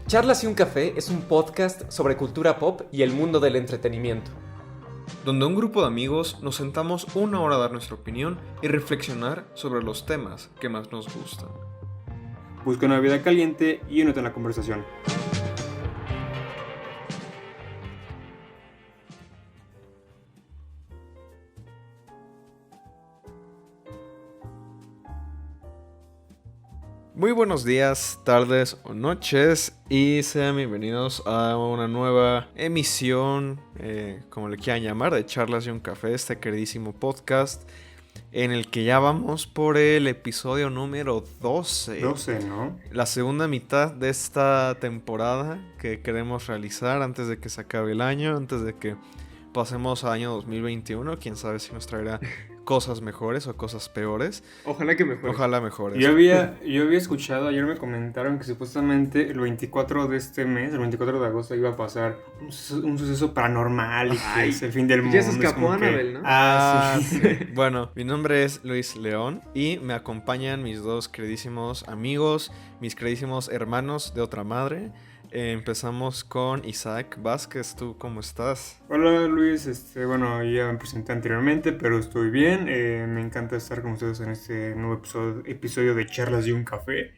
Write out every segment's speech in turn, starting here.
Charlas y un café es un podcast sobre cultura pop y el mundo del entretenimiento, donde un grupo de amigos nos sentamos una hora a dar nuestra opinión y reflexionar sobre los temas que más nos gustan. Busca una bebida caliente y únete a la conversación. Muy buenos días, tardes o noches y sean bienvenidos a una nueva emisión, como le quieran llamar, de Charlas y un Café, este queridísimo podcast en el que ya vamos por el episodio número 12. 12, ¿no? La segunda mitad de esta temporada que queremos realizar antes de que se acabe el año, antes de que pasemos a año 2021. Quién sabe si nos traerá cosas mejores o cosas peores. Ojalá que mejores. Ojalá mejores. Yo había escuchado, ayer me comentaron que supuestamente el 24 de este mes, el 24 de agosto, iba a pasar un suceso paranormal y que es el fin del mundo. Ya se escapó Annabelle, ¿no? Sí. Bueno, mi nombre es Luis León y me acompañan mis dos queridísimos amigos, mis queridísimos hermanos de otra madre. Empezamos con Isaac Vázquez. ¿Tú cómo estás? Hola Luis, bueno, ya me presenté anteriormente, pero estoy bien. Me encanta estar con ustedes en este nuevo episodio de Charlas y un Café.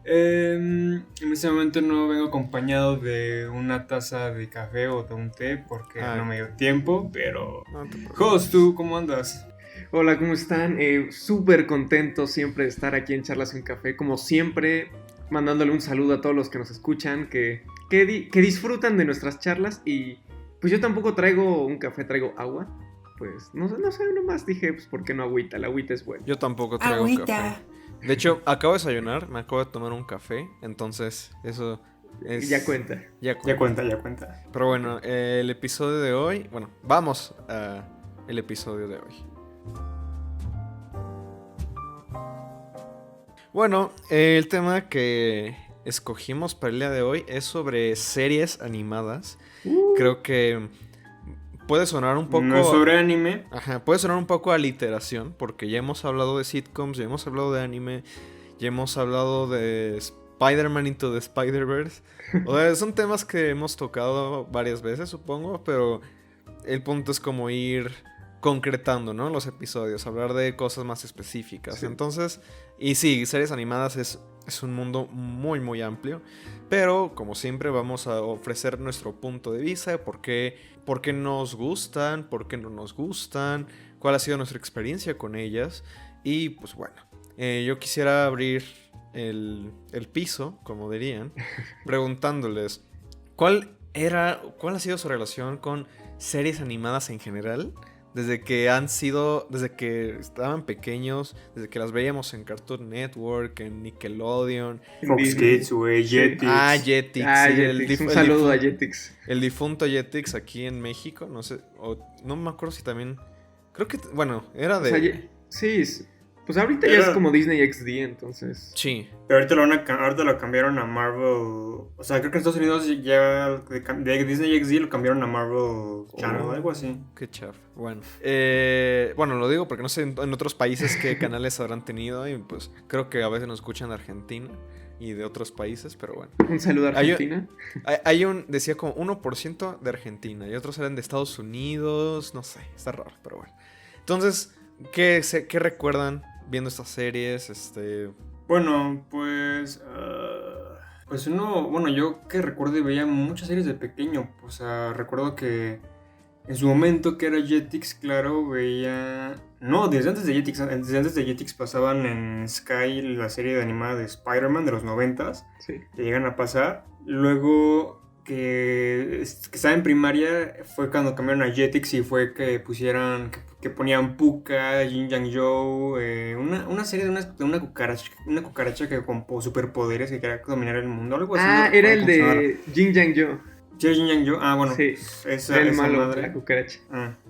En este momento no vengo acompañado de una taza de café o de un té porque no me dio tiempo, pero... No te preocupes. Jos, ¿tú cómo andas? Hola, ¿cómo están? Súper contento siempre de estar aquí en Charlas y un Café, como siempre, mandándole un saludo a todos los que nos escuchan, que disfrutan de nuestras charlas. Y pues yo tampoco traigo un café, traigo agua. Pues no sé, nomás dije, pues ¿por qué no agüita? La agüita es buena. Yo tampoco traigo café. De hecho, acabo de desayunar, me acabo de tomar un café, entonces eso es... Ya cuenta. Ya cuenta. Pero bueno, el episodio de hoy... Bueno, vamos al episodio de hoy. Bueno, el tema que escogimos para el día de hoy es sobre series animadas. Creo que puede sonar un poco... No es sobre anime. Ajá, puede sonar un poco a literación, porque ya hemos hablado de sitcoms, ya hemos hablado de anime, ya hemos hablado de Spider-Man Into the Spider-Verse. O sea, son temas que hemos tocado varias veces, supongo, pero el punto es como ir concretando, ¿no? Los episodios, hablar de cosas más específicas. Sí. Entonces, y sí, series animadas es un mundo muy, muy amplio, pero como siempre vamos a ofrecer nuestro punto de vista de por qué nos gustan, por qué no nos gustan, cuál ha sido nuestra experiencia con ellas. Y pues bueno, yo quisiera abrir el piso, como dirían, preguntándoles ¿cuál ha sido su relación con series animadas en general? Desde que estaban pequeños, desde que las veíamos en Cartoon Network, en Nickelodeon, Fox Kids, güey, Jetix. Jetix. Un saludo a Jetix. El difunto Jetix aquí en México, no sé, no me acuerdo si también, creo que, bueno, era de... O sea, sí, pues ahorita ya es como Disney XD, entonces... Sí. Pero ahorita lo cambiaron a Marvel. O sea, creo que en Estados Unidos ya de Disney XD lo cambiaron a Marvel Channel o algo así. Qué chafa. Bueno. Bueno, lo digo porque no sé en otros países qué canales habrán tenido. Y pues creo que a veces nos escuchan de Argentina y de otros países, pero bueno. Un saludo a Argentina. Decía como 1% de Argentina y otros eran de Estados Unidos. No sé, está raro, pero bueno. Entonces, ¿qué recuerdan viendo estas series? Bueno, pues... yo que recuerdo y veía muchas series de pequeño. O sea, recuerdo que en su momento que era Jetix, claro, veía... No, desde antes de Jetix pasaban en Sky la serie animada de Spider-Man de los 90s. Sí. Que llegan a pasar. Luego que estaba en primaria fue cuando cambiaron a Jetix y fue que pusieran... Que ponían Pucca, Jin Yang Joe, una serie de una cucaracha que con superpoderes que quería dominar el mundo, algo así. Ah, era el de Jin Yang Joe. Sí, Jin Yang Joe, bueno, sí, esa malo, madre. La cucaracha.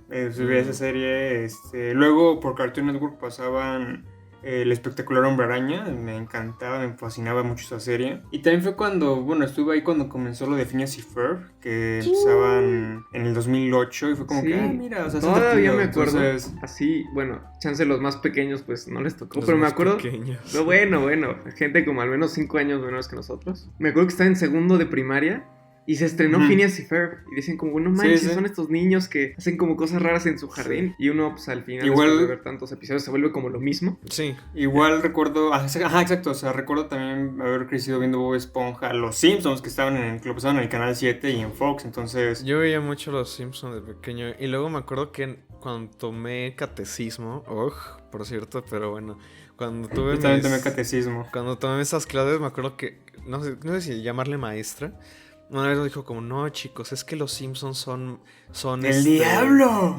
Esa serie, luego por Cartoon Network pasaban El espectacular Hombre Araña, me encantaba, me fascinaba mucho esa serie. Y también fue cuando, bueno, estuve ahí cuando comenzó lo de Phineas y Ferb, que empezaban en el 2008 y fue como Sí, que, mira, o sea, es todavía divertido. me acuerdo. Entonces, Así, bueno, chance los más pequeños pues no les tocó, Los pero me más acuerdo. pequeños. Pero bueno, gente como al menos 5 años menores que nosotros. Me acuerdo que estaba en segundo de primaria y se estrenó Ujú. Phineas y Ferb. Y dicen como, no manches, Sí, sí. son estos niños que hacen como cosas raras en su jardín. Y uno, pues al final, Igual- después de ver tantos episodios, se vuelve como lo mismo. Sí. igual recuerdo, ajá, exacto, o sea, recuerdo también haber crecido viendo Bob Esponja, Los Simpsons, que lo pasaban en el canal 7 y en Fox, entonces... Yo veía mucho Los Simpsons de pequeño. Y luego me acuerdo que cuando tomé catecismo, por cierto, pero bueno, cuando tuve Yo también mis- tomé catecismo. Cuando tomé esas clases, me acuerdo que, no sé si llamarle maestra, una vez nos dijo como, no chicos, es que los Simpsons son ¡El diablo!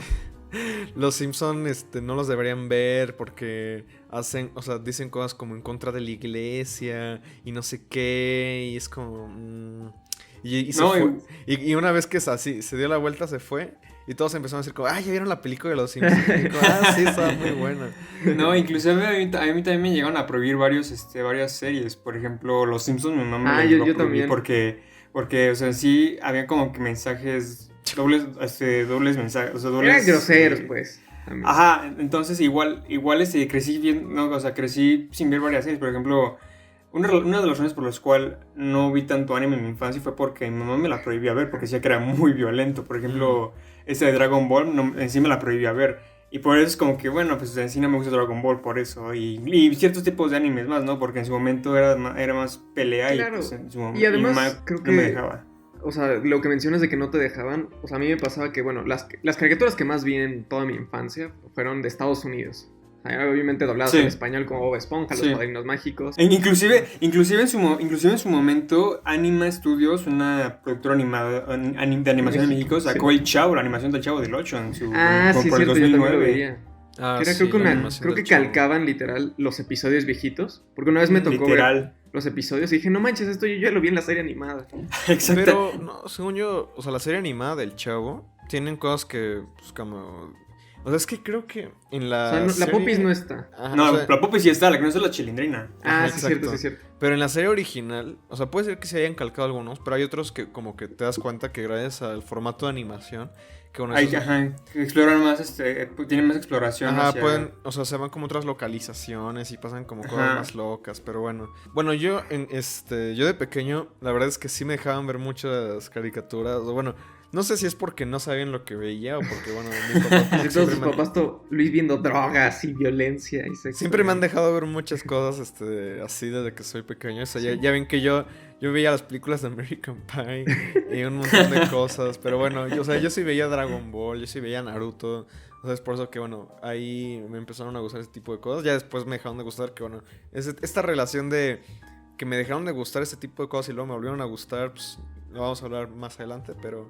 Los Simpsons no los deberían ver porque hacen, o sea, dicen cosas como en contra de la iglesia y no sé qué, y es como... y se No, fue. Y una vez que es así, se dio la vuelta, se fue, y todos empezaron a decir como, ¿ya vieron la película de los Simpsons? Y como, sí, estaba muy buena. No, inclusive a mí también me llegaron a prohibir varias series. Por ejemplo, Los Simpsons, mi mamá me la yo llegó a prohibir también. porque, o sea, sí había como que mensajes, dobles mensajes, o sea, dobles... Eran groseros, pues. También. Ajá, entonces igual crecí bien, no, o sea, crecí sin ver varias series. Por ejemplo, una de las razones por las cuales no vi tanto anime en mi infancia fue porque mi mamá me la prohibía ver, porque decía que era muy violento. Por ejemplo, esta de Dragon Ball, en sí me la prohibía ver. Y por eso es como que, bueno, pues en sí no me gusta Dragon Ball por eso. Y ciertos tipos de animes más, ¿no? Porque en su momento era más pelea Claro. y pues en su momento Y además, mi mamá creo no que... me dejaba. O sea, lo que mencionas de que no te dejaban, o sea, a mí me pasaba que, bueno, las caricaturas que más vi en toda mi infancia fueron de Estados Unidos. O sea, obviamente dobladas Sí. en español como Bob Esponja, Sí. Los Padrinos Mágicos. Inclusive en su momento, Anima Studios, una productora animada, de animación en México, sacó Sí. el Chavo, la animación del Chavo del 8 en su Sí, por el cierto, yo también lo 2009. veía. Ah, Que era, sí, creo que, la animación creo que del Chavo. calcaban literal los episodios viejitos. Porque una vez me tocó ver Literal. los episodios y dije, no manches, esto yo ya lo vi en la serie animada. Exacto. Pero, no, según yo, o sea, la serie animada del Chavo tienen cosas que, pues, como... O sea, es que creo que en la O sea, la serie- Popis no está. Ajá, No, o sea, la Poppy sí está, la que no es la Chilindrina. Ajá, Sí, es cierto, exacto. sí, es cierto. Pero en la serie original, o sea, puede ser que se hayan calcado algunos, pero hay otros que como que te das cuenta que gracias al formato de animación, que bueno, esos- Ajá, que exploran más, tienen más exploración Ajá, hacia... pueden, o sea, se van como otras localizaciones y pasan como cosas Ajá. más locas, pero bueno. Bueno, yo yo de pequeño, la verdad es que sí me dejaban ver muchas caricaturas, o bueno, no sé si es porque no sabían lo que veía o porque, bueno, mis papás como que Y todos siempre tus me han- papás, Luis viendo drogas y violencia y sexo. siempre me han dejado ver muchas cosas así desde que soy pequeño. O sea, ya ven que yo veía las películas de American Pie y un montón de cosas. Pero bueno, yo sí veía Dragon Ball, yo sí veía Naruto. O sea, es por eso que, bueno, ahí me empezaron a gustar ese tipo de cosas. Ya después me dejaron de gustar, que bueno, esta relación de que me dejaron de gustar ese tipo de cosas y luego me volvieron a gustar, pues lo vamos a hablar más adelante, pero...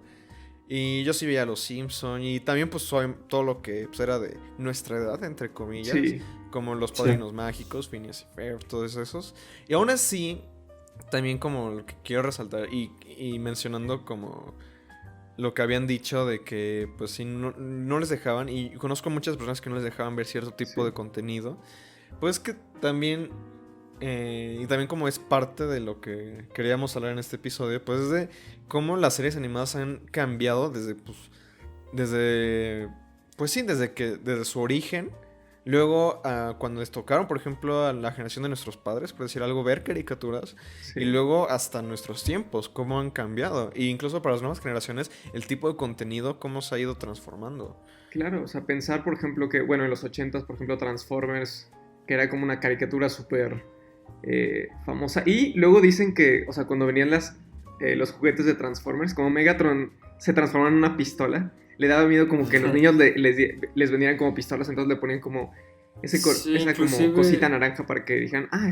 Y yo sí veía Los Simpsons y también pues todo lo que pues, era de nuestra edad, entre comillas. Sí. Como Los Sí. Padrinos Mágicos, Phineas y Ferb, todos esos. Y aún así, también como lo que quiero resaltar y mencionando como lo que habían dicho de que pues sí, no les dejaban, y conozco muchas personas que no les dejaban ver cierto tipo Sí. de contenido, pues que también, y también como es parte de lo que queríamos hablar en este episodio, pues es de cómo las series animadas han cambiado desde su origen. Luego, cuando les tocaron, por ejemplo, a la generación de nuestros padres, por decir algo, ver caricaturas. Sí. Y luego hasta nuestros tiempos, cómo han cambiado. E incluso para las nuevas generaciones, el tipo de contenido, cómo se ha ido transformando. Claro, o sea, pensar, por ejemplo, que, bueno, en los 80s, por ejemplo, Transformers, que era como una caricatura súper famosa. Y luego dicen que, o sea, cuando venían los juguetes de Transformers, como Megatron se transformaba en una pistola, le daba miedo como que los niños les vendieran como pistolas, entonces le ponían como Sí, esa como inclusive- cosita naranja para que dijeran, no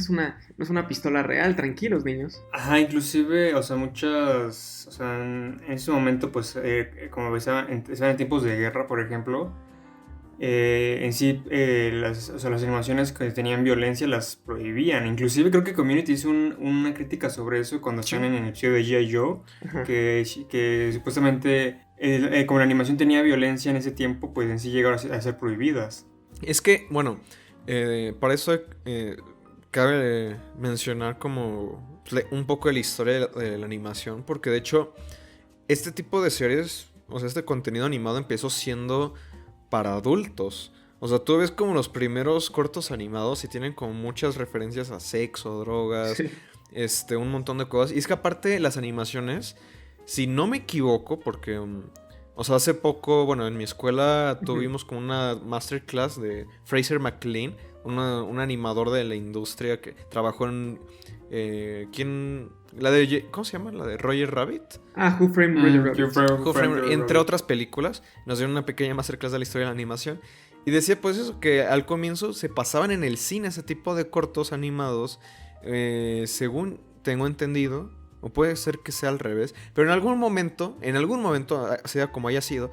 es una pistola real, tranquilos, niños. Ajá, inclusive, o sea, o sea, en ese momento, pues, como estaban en tiempos de guerra, por ejemplo, en sí, o sea, las animaciones que tenían violencia las prohibían. Inclusive creo que Community hizo una crítica sobre eso cuando están en el episodio de G.I. Joe, Ajá. que supuestamente, como la animación tenía violencia en ese tiempo, pues en sí llegaron a ser prohibidas. Es que, bueno, Para eso cabe mencionar como un poco de la historia de la animación, porque de hecho este tipo de series, o sea, este contenido animado empezó siendo para adultos. O sea, tú ves como los primeros cortos animados y tienen como muchas referencias a sexo, drogas, un montón de cosas. Y es que aparte las animaciones, si no me equivoco, porque, o sea, hace poco, bueno, en mi escuela tuvimos como una masterclass de Fraser McLean, un animador de la industria que trabajó en... ¿cómo se llama? La de Roger Rabbit. Who Framed Roger Rabbit. Who Framed, entre otras películas. Nos dio una pequeña masterclass de la historia de la animación. Y decía pues eso, que al comienzo se pasaban en el cine ese tipo de cortos animados, según tengo entendido, o puede ser que sea al revés, pero en algún momento, sea como haya sido,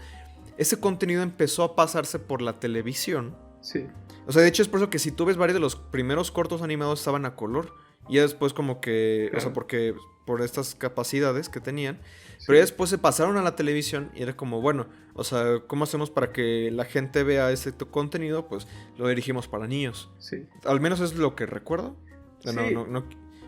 ese contenido empezó a pasarse por la televisión. Sí. O sea, de hecho es por eso que si tú ves varios de los primeros cortos animados estaban a color. Y ya después como que, claro. O sea, porque por estas capacidades que tenían. Sí. Pero ya después se pasaron a la televisión y era como, bueno, o sea, ¿cómo hacemos para que la gente vea ese contenido? Pues lo dirigimos para niños. Sí. Al menos es lo que recuerdo. Sí.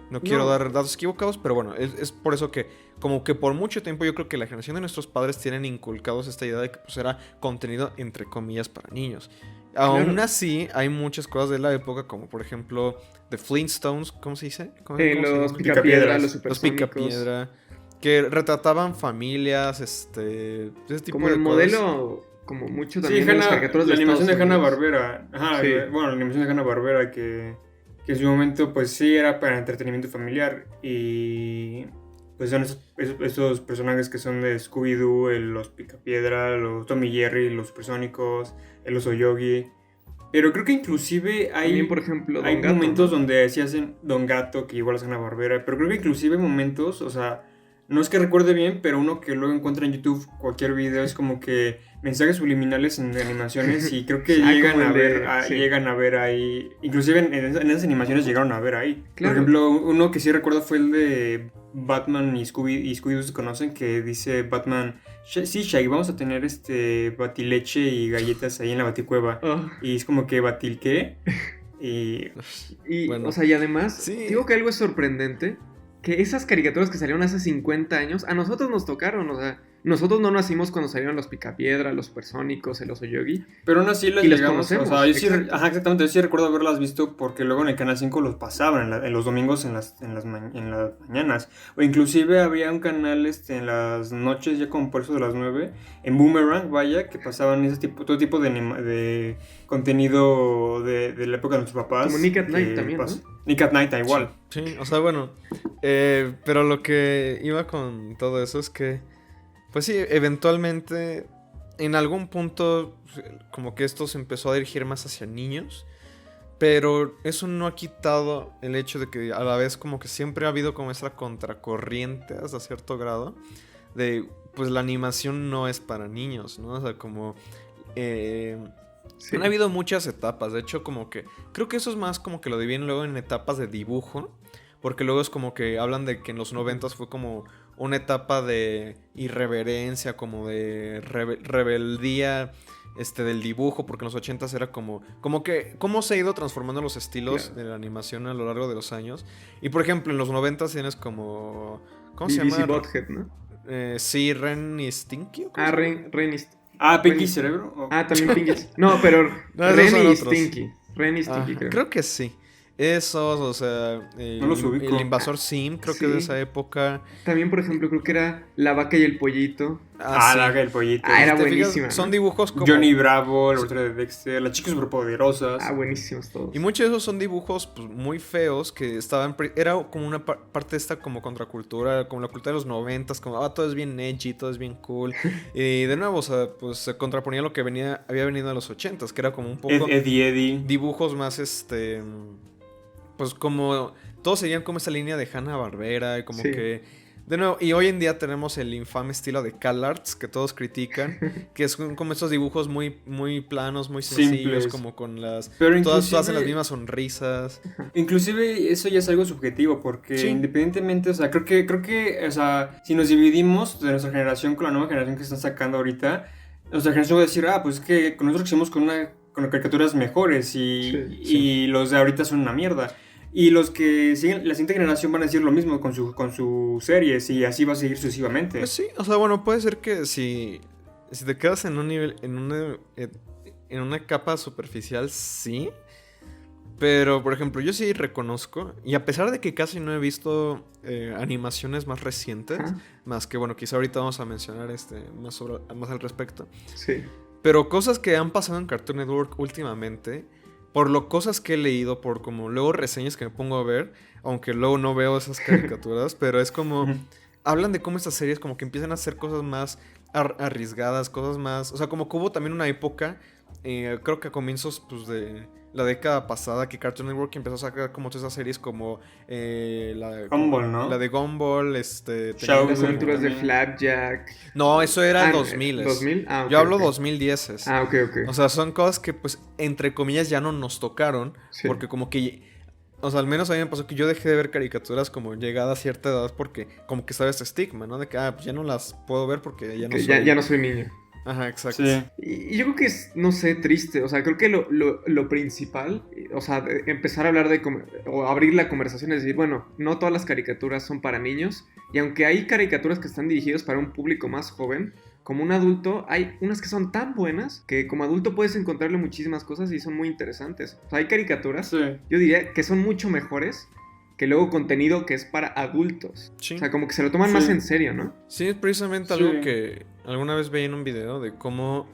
No quiero dar datos equivocados, pero bueno, es por eso que como que por mucho tiempo yo creo que la generación de nuestros padres tienen inculcados esta idea de que pues era contenido entre comillas para niños. Aún así, hay muchas cosas de la época, como por ejemplo The Flintstones, ¿cómo se dice? Los Picapiedra, los Supersónicos. Los Picapiedra, que retrataban familias, ese tipo como de el cosas. Modelo, como mucho también de las caricaturas la de animación de Estados Unidos. Hanna-Barbera. Ajá, sí. Bueno, la animación de Hanna-Barbera que en su momento pues sí era para entretenimiento familiar. Y pues son esos personajes que son de Scooby-Doo, los Picapiedra, los Tom y Jerry, los Supersónicos, el Oso Yogi. Pero creo que inclusive hay, también, por ejemplo, hay momentos, ¿no?, donde sí hacen Don Gato, que igual es Hanna-Barbera. Pero creo que inclusive hay momentos, o sea, no es que recuerde bien, pero uno que luego encuentra en YouTube cualquier video es como que mensajes subliminales en animaciones y creo que llegan a ver ahí. Inclusive en esas animaciones llegaron a ver ahí. Claro. Por ejemplo, uno que sí recuerdo fue el de Batman y Scooby se conocen, que dice Batman: sí, Shaggy, vamos a tener batileche y galletas ahí en la baticueva. Y es como que, ¿batil qué? Y bueno, o sea, y además, sí, digo que algo es sorprendente, que esas caricaturas que salieron hace 50 años, a nosotros nos tocaron, o sea, nosotros no nacimos cuando salieron los Picapiedra, los Supersónicos, el Oso Yogi. Pero aún así las conocemos. O sea, yo sí, exactamente, yo sí recuerdo haberlas visto porque luego en el Canal 5 los pasaban en los domingos en las mañanas. O inclusive había un canal en las noches, ya como por eso de las 9, en Boomerang, vaya, que pasaban todo tipo de contenido de la época de nuestros papás. Como Nick at Night también, ¿no? Nick at Night igual. Sí, o sea, bueno, pero lo que iba con todo eso es que pues sí, eventualmente, en algún punto, como que esto se empezó a dirigir más hacia niños, pero eso no ha quitado el hecho de que a la vez como que siempre ha habido como esa contracorriente hasta cierto grado, de pues la animación no es para niños, ¿no? O sea, como... Sí. Han habido muchas etapas, de hecho como que... Creo que eso es más como que lo dividen luego en etapas de dibujo, porque luego es como que hablan de que en los 90s fue como una etapa de irreverencia, como de rebeldía del dibujo, porque en los 80s era como que cómo se ha ido transformando los estilos de la animación a lo largo de los años. Y por ejemplo, en los 90s tienes como... ¿Cómo se llama? Butthead, ¿no? Sí, Ren y Stinky. Ren y Stinky. Pinky Cerebro. También Pinky. No, pero Ren y Stinky. Ren y Stinky, creo que sí. Esos, o sea, no los ubico. El Invasor Sim, creo que es de esa época. También, por ejemplo, creo que era La Vaca y el Pollito. Sí. La Vaca y el Pollito. Era buenísima. Son dibujos como Johnny Bravo, el portero de Dexter, Las Chicas Superpoderosas. Buenísimos todos. Y muchos de esos son dibujos pues, muy feos que estaban... Era como una parte de esta como contracultura, como la cultura de los 90s, como todo es bien edgy, todo es bien cool. Y de nuevo, o sea, pues se contraponía a lo que había venido de los 80s, que era como un poco... Eddie. Dibujos más pues como todos seguían como esa línea de Hanna-Barbera y como que de nuevo, y hoy en día tenemos el infame estilo de CalArts que todos critican, que son como estos dibujos muy, muy planos, muy sencillos, simples, como con las... Pero todas hacen las mismas sonrisas. Inclusive eso ya es algo subjetivo, porque independientemente, o sea, creo que, o sea, si nos dividimos de nuestra generación con la nueva generación que están sacando ahorita, nuestra generación va a decir, pues es que nosotros crecimos con una con caricaturas mejores Sí. y los de ahorita son una mierda. Y los que siguen, la siguiente generación van a decir lo mismo con sus series y así va a seguir sucesivamente. Pues sí, o sea, bueno, puede ser que si te quedas en un nivel, en una capa superficial, sí. Pero, por ejemplo, yo sí reconozco, y a pesar de que casi no he visto animaciones más recientes, Ajá. más que, bueno, quizá ahorita vamos a mencionar más al respecto, Sí. pero cosas que han pasado en Cartoon Network últimamente, por lo cosas que he leído, por como luego reseñas que me pongo a ver, aunque luego no veo esas caricaturas, pero es como, Ujú. hablan de cómo estas series como que empiezan a hacer cosas más arriesgadas, cosas más, o sea, como que hubo también una época, creo que a comienzos pues de la década pasada, que Cartoon Network empezó a sacar como todas esas series como Gumball, ¿no? la de Gumball, Shaun, Las aventuras de también. Flapjack. no, eso era Ah, 2000. ¿2000? Ah, ok, Yo hablo ok. 2010. Ah, ok, ok. O sea, son cosas que, pues, entre comillas, ya no nos tocaron. Sí. Porque como que... O sea, al menos a mí me pasó que yo dejé de ver caricaturas como llegada a cierta edad porque como que estaba este estigma, ¿no? De que, pues ya no las puedo ver porque ya no Que soy... ya no soy niño. Ajá, exacto. Sí. Y yo creo que es, no sé, triste. O sea, creo que lo principal, o sea, empezar a hablar o abrir la conversación es decir, bueno, no todas las caricaturas son para niños. Y aunque hay caricaturas que están dirigidas para un público más joven, como un adulto, hay unas que son tan buenas que como adulto puedes encontrarle muchísimas cosas y son muy interesantes. O sea, hay caricaturas, Sí. yo diría, que son mucho mejores que luego contenido que es para adultos. Sí. O sea, como que se lo toman Sí. más en serio, ¿no? Sí, es precisamente Sí. algo que alguna vez veía en un video de cómo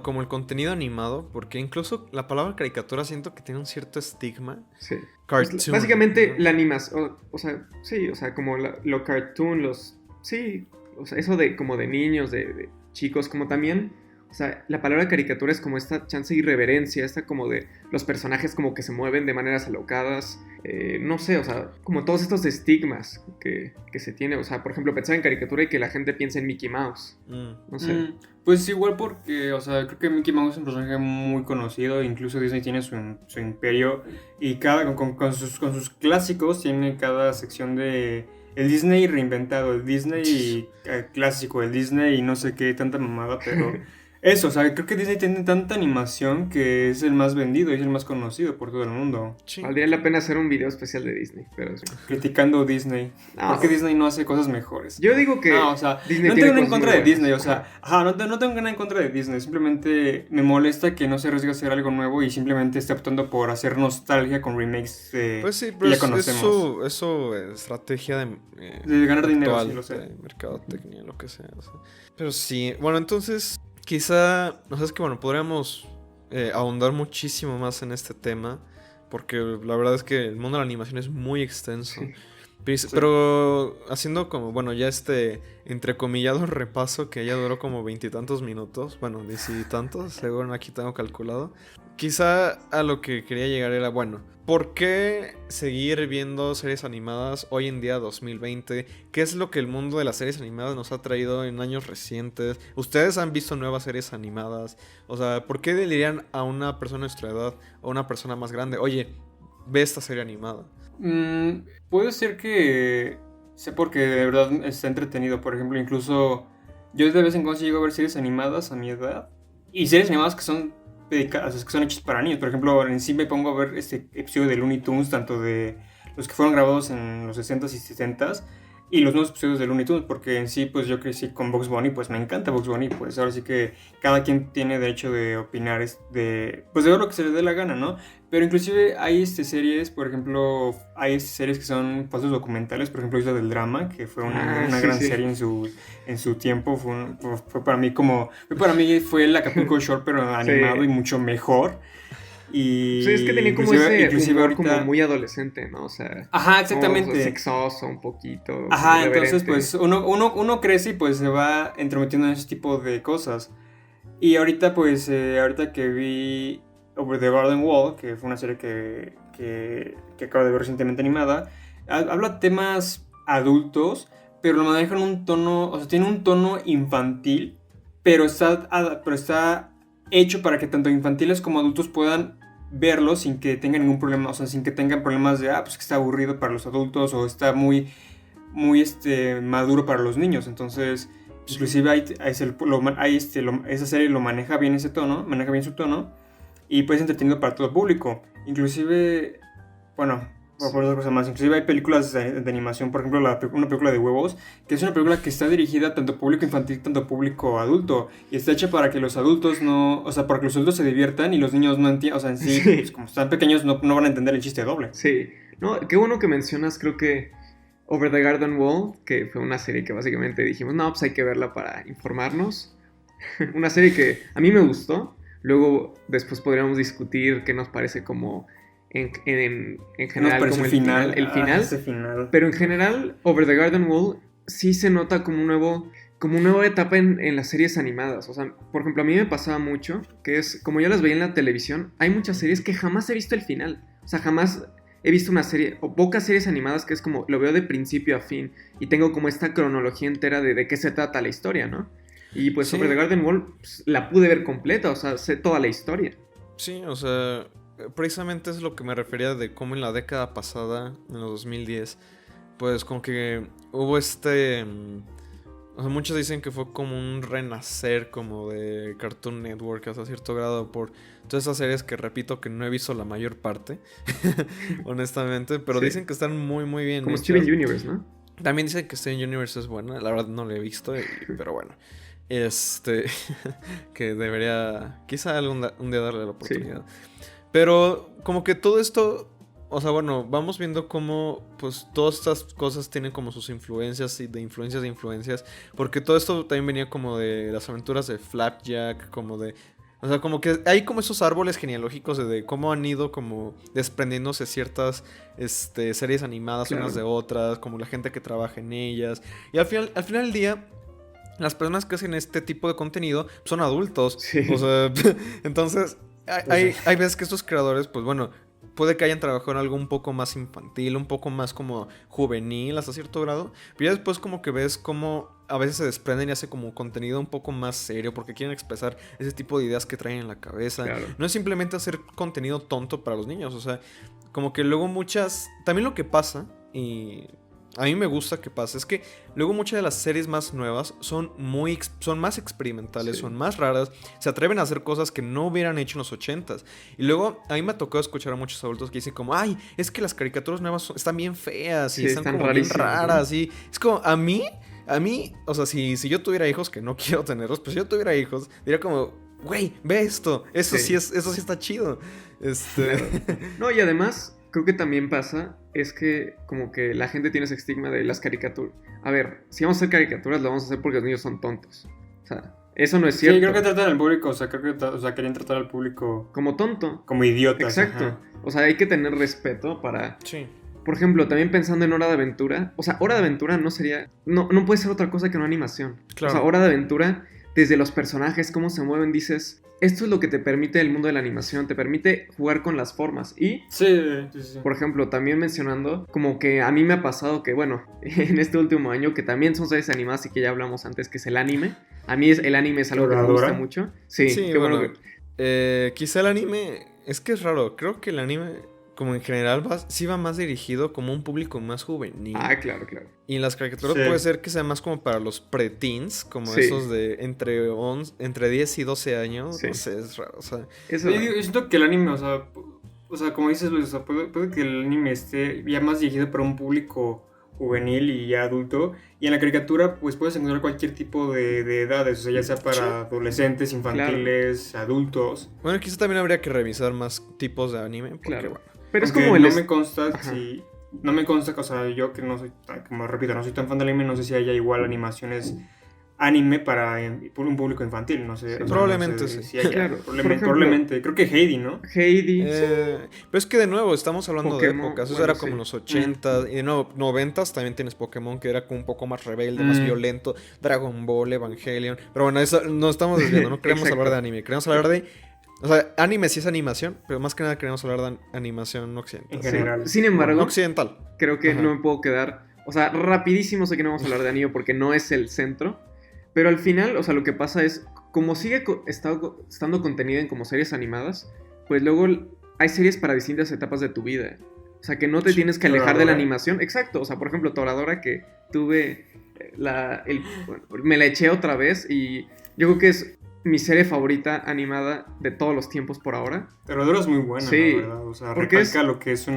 como el contenido animado, porque incluso la palabra caricatura siento que tiene un cierto estigma. Sí. Cartoon, Básicamente ¿no? la animación, o sea, sí, o sea, como lo cartoon, sí, o sea, eso de como de niños, de chicos, como también, o sea, la palabra caricatura es como esta chance de irreverencia, esta como de los personajes como que se mueven de maneras alocadas, no sé, o sea, como todos estos estigmas que se tiene, o sea, por ejemplo, pensar en caricatura y que la gente piense en Mickey Mouse, no sé. Pues igual porque, o sea, creo que Mickey Mouse es un personaje muy conocido, incluso Disney tiene su imperio y con sus clásicos tiene cada sección de el Disney reinventado, el Disney clásico, el Disney y no sé qué, tanta mamada, pero eso, o sea, creo que Disney tiene tanta animación que es el más vendido y es el más conocido por todo el mundo. Sí. Valdría la pena hacer un video especial de Disney, pero sí. Criticando Disney. No. ¿Por qué Disney no hace cosas mejores? Yo digo que No, o sea, Disney no tiene tengo nada en cosas contra muy de Disney, o buenas. sea, no tengo nada en contra de Disney, simplemente me molesta que no se arriesgue a hacer algo nuevo y simplemente esté optando por hacer nostalgia con remakes Pues sí, que pero ya es conocemos. su estrategia De ganar dinero, actual, sí, lo sé. de mercadotecnia, lo que sea, o sea. Pero sí, bueno, entonces quizá, no sé, es que bueno, podríamos ahondar muchísimo más en este tema, porque la verdad es que el mundo de la animación es muy extenso. Sí. Pero haciendo como, bueno, ya entrecomillado repaso que ya duró como 20 y tantos minutos, bueno, 10 y tantos, según aquí tengo calculado. Quizá a lo que quería llegar era, bueno, ¿por qué seguir viendo series animadas hoy en día 2020? ¿Qué es lo que el mundo de las series animadas nos ha traído en años recientes? ¿Ustedes han visto nuevas series animadas? O sea, ¿por qué le dirían a una persona de nuestra edad o a una persona más grande, oye, ve esta serie animada? Puede ser que sea porque de verdad está entretenido. Por ejemplo, incluso yo de vez en cuando llego a ver series animadas a mi edad y series animadas que son dedicadas, que son hechas para niños. Por ejemplo, en sí me pongo a ver este episodio de Looney Tunes, tanto de los que fueron grabados en los 60s y 70s y los nuevos episodios de Looney Tunes, porque en sí pues yo crecí con Bugs Bunny, pues me encanta Bugs Bunny, pues ahora sí que cada quien tiene derecho de opinar pues de ver lo que se le dé la gana, ¿no? Pero inclusive hay series, por ejemplo, hay series que son falsos documentales, por ejemplo Isla del Drama, que fue una sí, gran sí. serie en su tiempo, fue para mí fue el Acapulco Shore, pero animado Sí. y mucho mejor. Y Sí, es que tenía como inclusive ese humor ahorita, como muy adolescente, ¿no? O sea, ajá, exactamente. como sexoso un poquito. Ajá, irreverente. entonces pues uno crece y pues se va entrometiendo en ese tipo de cosas. Y ahorita pues, ahorita que vi Over the Garden Wall, que fue una serie que acabo de ver recientemente animada, habla temas adultos, pero lo manejan un tono, o sea, tiene un tono infantil, pero está hecho para que tanto infantiles como adultos puedan verlo sin que tengan ningún problema, o sea, sin que tengan problemas de, pues que está aburrido para los adultos o está muy maduro para los niños. Entonces, pues, inclusive esa serie lo maneja bien ese tono, maneja bien su tono. y pues entretenido para todo público. Inclusive, bueno, por otra cosa más, inclusive hay películas de animación, por ejemplo, una película de huevos, que es una película que está dirigida tanto a público infantil, tanto a público adulto, y está hecha para que los adultos no, o sea, para que los adultos se diviertan y los niños no entiendan, o sea, en sí, Sí. pues, como están pequeños no van a entender el chiste doble. Sí, no, qué bueno que mencionas, creo que Over the Garden Wall, que fue una serie que básicamente dijimos, no, pues hay que verla para informarnos. Una serie que a mí me gustó, luego después podríamos discutir qué nos parece como en general Nos como parece el final, ese final. pero en general Over the Garden Wall sí se nota como como una nueva etapa en las series animadas. O sea, por ejemplo, a mí me pasaba mucho que es, como yo las veía en la televisión, hay muchas series que jamás he visto el final. O sea, jamás he visto una serie, o pocas series animadas que es como, lo veo de principio a fin, y tengo como esta cronología entera de qué se trata la historia, ¿no? Y pues Sí. sobre The Garden Wall pues, la pude ver completa, o sea, sé toda la historia. Sí, o sea, precisamente es lo que me refería de cómo en la década pasada, en los 2010, pues como que hubo o sea, muchos dicen que fue como un renacer como de Cartoon Network hasta cierto grado por todas esas series que repito que no he visto la mayor parte, honestamente, pero Sí. dicen que están muy muy bien Como hechas. Steven Universe, ¿no? También dicen que Steven Universe es buena, la verdad no la he visto, pero bueno. Que debería quizá un día darle la oportunidad. Pero como que todo esto, o sea, bueno, vamos viendo cómo pues todas estas cosas tienen como sus influencias y de influencias, porque todo esto también venía como de las aventuras de Flapjack, como de, o sea, como que hay como esos árboles genealógicos de cómo han ido como desprendiéndose ciertas series animadas Claro. unas de otras, como la gente que trabaja en ellas, y al final del día las personas que hacen este tipo de contenido son adultos. Sí. O sea, entonces hay veces que estos creadores, pues bueno, puede que hayan trabajado en algo un poco más infantil, un poco más como juvenil hasta cierto grado, pero ya después como que ves como a veces se desprenden y hacen como contenido un poco más serio porque quieren expresar ese tipo de ideas que traen en la cabeza. Claro. No es simplemente hacer contenido tonto para los niños, o sea, como que luego también lo que pasa, y a mí me gusta que pase, es que luego muchas de las series más nuevas son más experimentales, Sí. son más raras, se atreven a hacer cosas que no hubieran hecho en los 80s. Y luego a mí me ha tocado escuchar a muchos adultos que dicen como, ay, es que las caricaturas nuevas están bien feas y Sí, están están como bien rarísimas, ¿no? raras. Y es como, a mí, o sea, si yo tuviera hijos, que no quiero tenerlos, pues si yo tuviera hijos, diría como, güey, ve esto, eso sí está chido. Claro. No, y además, creo que también pasa, es que como que la gente tiene ese estigma de las caricaturas. A ver, si vamos a hacer caricaturas, lo vamos a hacer porque los niños son tontos. O sea, eso no es cierto. Sí, creo que tratan al público, o sea, querían tratar al público Como tonto. como idiotas. Exacto. Ajá. O sea, hay que tener respeto para... Sí. Por ejemplo, también pensando en Hora de Aventura. O sea, Hora de Aventura no sería... No puede ser otra cosa que una animación. Claro. O sea, Hora de Aventura, desde los personajes, cómo se mueven, dices... Esto es lo que te permite el mundo de la animación. Te permite jugar con las formas. Y... Sí. Por ejemplo, también mencionando, como que a mí me ha pasado que, bueno, en este último año, que también son series animadas y que ya hablamos antes, que es el anime. A mí el anime es algo que me gusta mucho. Sí, qué bueno que... quizá el anime, es que es raro, creo que el anime, como en general, sí va más dirigido como a un público más juvenil. Ah, claro, claro. Y en las caricaturas Sí. puede ser que sea más como para los preteens, como Sí. esos de entre 10 y 12 años. Sí. No sé, es raro. O sea, Eso, Yo siento que el anime, o sea, como dices Luis, o sea, puede que el anime esté ya más dirigido para un público juvenil y ya adulto. Y en la caricatura, pues puedes encontrar cualquier tipo de edades, o sea, ya sea para Sí. adolescentes, infantiles, adultos. bueno, quizá también habría que revisar más tipos de anime. Porque, Claro. bueno, pero es Aunque como el... no me consta Ajá. si... No me consta, o sea, yo que no soy, como repito, no soy tan fan del anime, no sé si haya igual animaciones anime para un público infantil, no sé. Sí, o sea, probablemente no sé sí. si haya, Claro, por ejemplo- probablemente, creo que Heidi, ¿no? Heidi. pero es que de nuevo estamos hablando Pokémon, de épocas. Eso bueno, era como sí. los 80 y de nuevo 90 también tienes Pokémon que era como un poco más rebelde, más violento, Dragon Ball, Evangelion. Pero bueno, eso no estamos desviando, no queremos Exacto. hablar de anime, queremos hablar de, o sea, anime sí es animación, pero más que nada queremos hablar de animación occidental. En Sí. general. Sin embargo, No occidental. creo que Ajá. no me puedo quedar... O sea, rapidísimo sé que no vamos a hablar de anime porque no es el centro. Pero al final, o sea, lo que pasa es... Como sigue estando contenido en como series animadas, pues luego hay series para distintas etapas de tu vida. O sea, que no te Sí, tienes que alejar de la Toradora. animación. Exacto. O sea, por ejemplo, Toradora, que tuve... bueno, me la eché otra vez y yo creo que es mi serie favorita animada de todos los tiempos por ahora. Toradora es muy buena, Sí, la verdad. O sea, porque recalca lo que es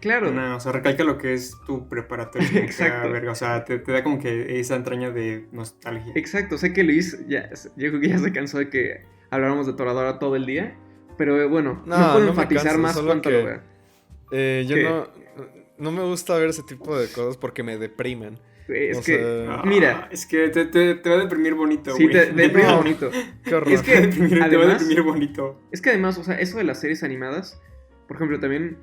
Claro, o sea, recalca lo que es tu preparatoria. Como que, exacto. verga, o sea, te da como que esa entraña de nostalgia. Exacto, sé que Luis yo creo que ya se cansó de que habláramos de Toradora todo el día, pero bueno, no No, puedo no me enfatizar canso, más solo cuánto que- lo vea. Yo ¿Qué? no me gusta ver ese tipo de cosas porque me deprimen. Es O que, sea, mira, Es que te va a deprimir bonito, sí, güey. te deprime No. bonito. qué horror. Es que, Te va a además, deprimir bonito. o sea, eso de las series animadas, por ejemplo, también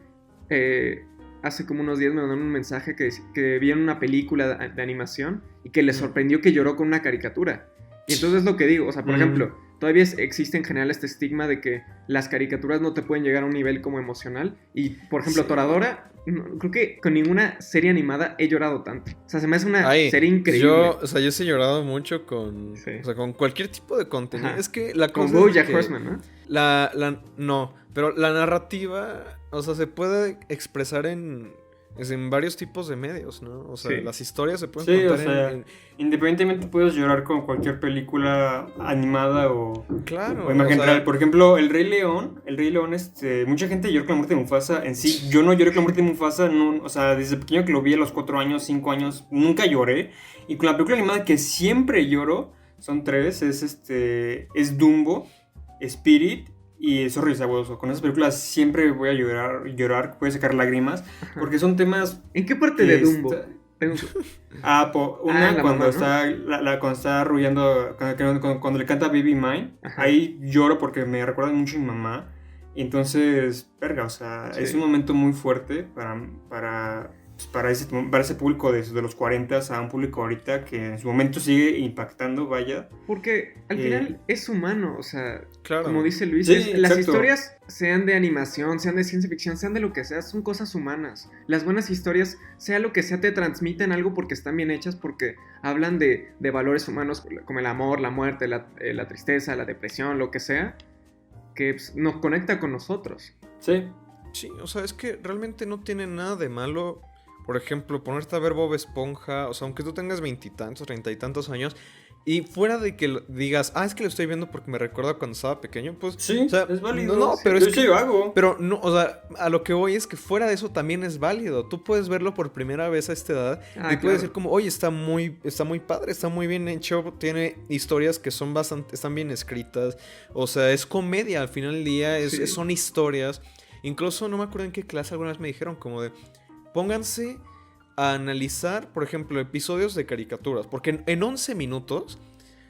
hace como unos días me mandaron un mensaje que vieron una película de animación y que le sorprendió que lloró con una caricatura. Y entonces es lo que digo, o sea, por ejemplo, todavía existe en general este estigma de que las caricaturas no te pueden llegar a un nivel como emocional. Y, por ejemplo, Sí. Toradora, creo que con ninguna serie animada he llorado tanto. O sea, se me hace una Ay, serie increíble. o sea, yo sí he llorado mucho con, Sí. o sea, con cualquier tipo de contenido. Ajá. Es que la Como cosa es BoJack que Horseman, ¿no? no, pero la narrativa, o sea, se puede expresar en varios tipos de medios, ¿no? O sea, Sí. las historias se pueden Sí, o contar sea, independientemente puedes llorar con cualquier película animada o claro, o imagen o sea, real. Por ejemplo, El Rey León, mucha gente lloró con la muerte de Mufasa. En sí, yo no lloré con la muerte de Mufasa, no, o sea, desde pequeño que lo vi a los 4 años, 5 años, nunca lloré. Y con la película animada que siempre lloro, son 3, es Dumbo, Spirit y El Zorro y el Sabueso. Con esas películas siempre voy a llorar, voy a sacar lágrimas, porque son temas ¿En qué parte que de Dumbo? Tengo- una la cuando mamá, ¿no? cuando está arrullando, cuando le canta Baby Mine, Ajá. ahí lloro porque me recuerda mucho a mi mamá. Y entonces, verga, o sea, Sí. es un momento muy fuerte para ese público de los 40 a un público ahorita que en su momento sigue impactando, vaya. Porque al final es humano, o sea, claro. como dice Luis, Sí, las exacto. historias, sean de animación, sean de ciencia ficción, sean de lo que sea, son cosas humanas. Las buenas historias, sea lo que sea, te transmiten algo porque están bien hechas, porque hablan de valores humanos como el amor, la muerte, la tristeza, la depresión, lo que sea, que pues, nos conecta con nosotros. Sí. Sí, o sea, es que realmente no tiene nada de malo. Por ejemplo, ponerte a ver Bob Esponja, o sea, aunque tú tengas 20 y tantos, 30 y tantos años, y fuera de que digas, es que lo estoy viendo porque me recuerda cuando estaba pequeño, pues, Sí, o sea, es válido. No, pero Yo es sí que, lo hago. pero no, o sea, a lo que voy es que fuera de eso también es válido. Tú puedes verlo por primera vez a esta edad y Claro. puedes decir como, oye, está muy padre, está muy bien hecho, tiene historias que están bien escritas, o sea, es comedia al final del día, Sí. son historias. Incluso no me acuerdo en qué clase alguna vez me dijeron como de, pónganse a analizar, por ejemplo, episodios de caricaturas, porque en 11 minutos,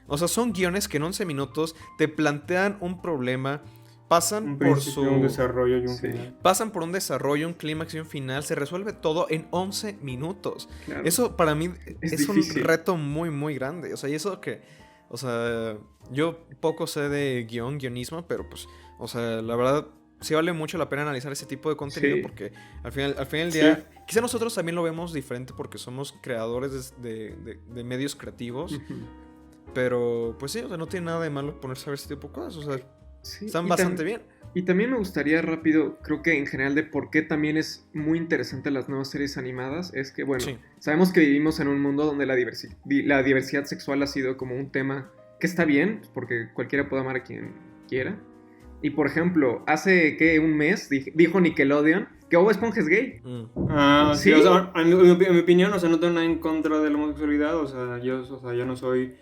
o sea, son guiones que en 11 minutos te plantean un problema, pasan Un por principio, un desarrollo y un Sí. final. pasan por un desarrollo, un clímax y un final, se resuelve todo en 11 minutos. Claro. Eso para mí es un difícil. reto muy, muy grande. O sea, y eso que, o sea, yo poco sé de guionismo, pero pues, o sea, la verdad sí vale mucho la pena analizar ese tipo de contenido Sí. porque al final del Sí. día, quizá nosotros también lo vemos diferente porque somos creadores de medios creativos, Ujú. pero pues sí, o sea, no tiene nada de malo ponerse a ver ese tipo de cosas, o sea, Sí, están y bastante bien. Y también me gustaría rápido, creo que en general de por qué también es muy interesante las nuevas series animadas, es que, bueno, Sí. sabemos que vivimos en un mundo donde la diversidad sexual ha sido como un tema que está bien, pues, porque cualquiera puede amar a quien quiera. Y por ejemplo, hace que un mes dijo Nickelodeon que Bob Esponja es gay. Mm. Sí, ¿Sí? o sea, en mi opinión, o sea, no tengo nada en contra de la homosexualidad, o sea, yo no soy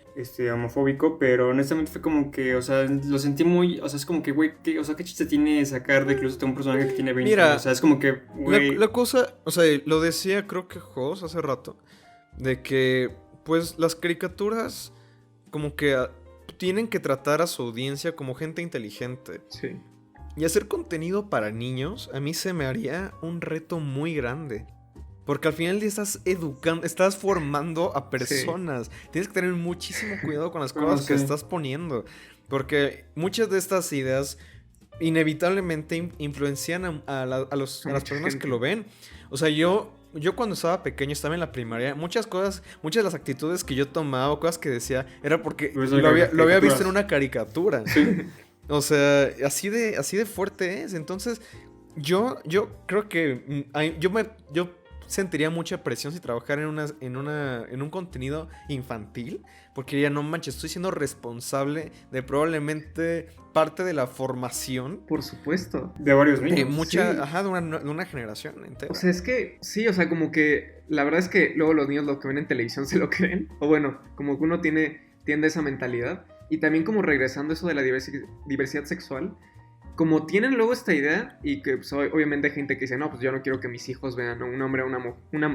homofóbico, pero honestamente fue como que, o sea, lo sentí muy, o sea, es como que, güey, o sea, ¿qué chiste tiene sacar de que lo un personaje que tiene 20? Mira, o sea, es como que, güey, La cosa, o sea, lo decía creo que Jos hace rato, de que pues las caricaturas como que tienen que tratar a su audiencia como gente inteligente. Sí. Y hacer contenido para niños a mí se me haría un reto muy grande. Porque al final del día estás educando, estás formando a personas. Tienes que tener muchísimo cuidado con las cosas que sí. estás poniendo. Porque muchas de estas ideas inevitablemente influencian a las mucha personas gente. que lo ven. O sea, yo cuando estaba pequeño, estaba en la primaria, muchas de las actitudes que yo tomaba o cosas que decía, era porque Pues, lo había visto caricaturas. en una caricatura. Sí. O sea, así de fuerte es. Entonces, yo creo que yo sentiría mucha presión si trabajara en un contenido infantil, porque diría, no manches, estoy siendo responsable de probablemente parte de la formación Por supuesto. De varios niños. de mucha, Sí. ajá, de una generación entera. O sea, es que sí, o sea, como que la verdad es que luego los niños lo que ven en televisión se lo creen. O bueno, como que uno tiende esa mentalidad. Y también como regresando a eso de la diversidad sexual, como tienen luego esta idea y que pues, obviamente hay gente que dice, no, pues yo no quiero que mis hijos vean a un hombre,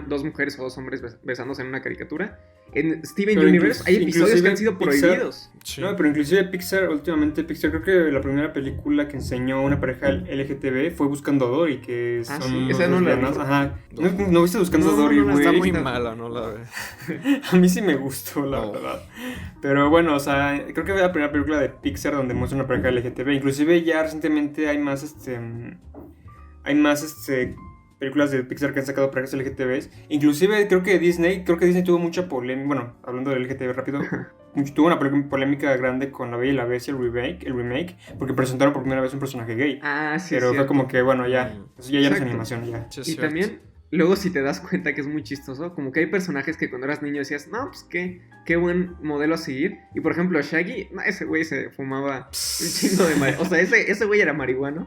dos mujeres o dos hombres besándose en una caricatura. En Steven Pero Universe hay episodios que han sido Pixar- prohibidos. Sí. No, pero inclusive Pixar, últimamente Pixar, creo que la primera película que enseñó a una pareja LGTB fue Buscando a Dory, que Ah, son sí, unos esa no la vi. lesbianas. Ajá. ¿No viste Buscando a No, Dory, no la güey? Está muy Está- mala, ¿no? La verdad. A mí sí me gustó, la No. verdad. Pero bueno, o sea, creo que fue la primera película de Pixar donde muestra una pareja LGTB. Inclusive ya recientemente hay más, películas de Pixar que han sacado parejas LGTBs. Inclusive creo que Disney tuvo mucha polémica, bueno, hablando del LGTB rápido, tuvo una polémica grande con La Bella y la Bestia, el remake, porque presentaron por primera vez un personaje gay. Ah, sí. Pero fue cierto. como que, bueno, ya no es Exacto. animación, ya. Sí, es Y cierto. también, luego si te das cuenta que es muy chistoso, como que hay personajes que cuando eras niño decías, no, pues qué buen modelo a seguir. Y por ejemplo, Shaggy, no, ese güey se fumaba un chingo de marihuana. O sea, ese güey era marihuano.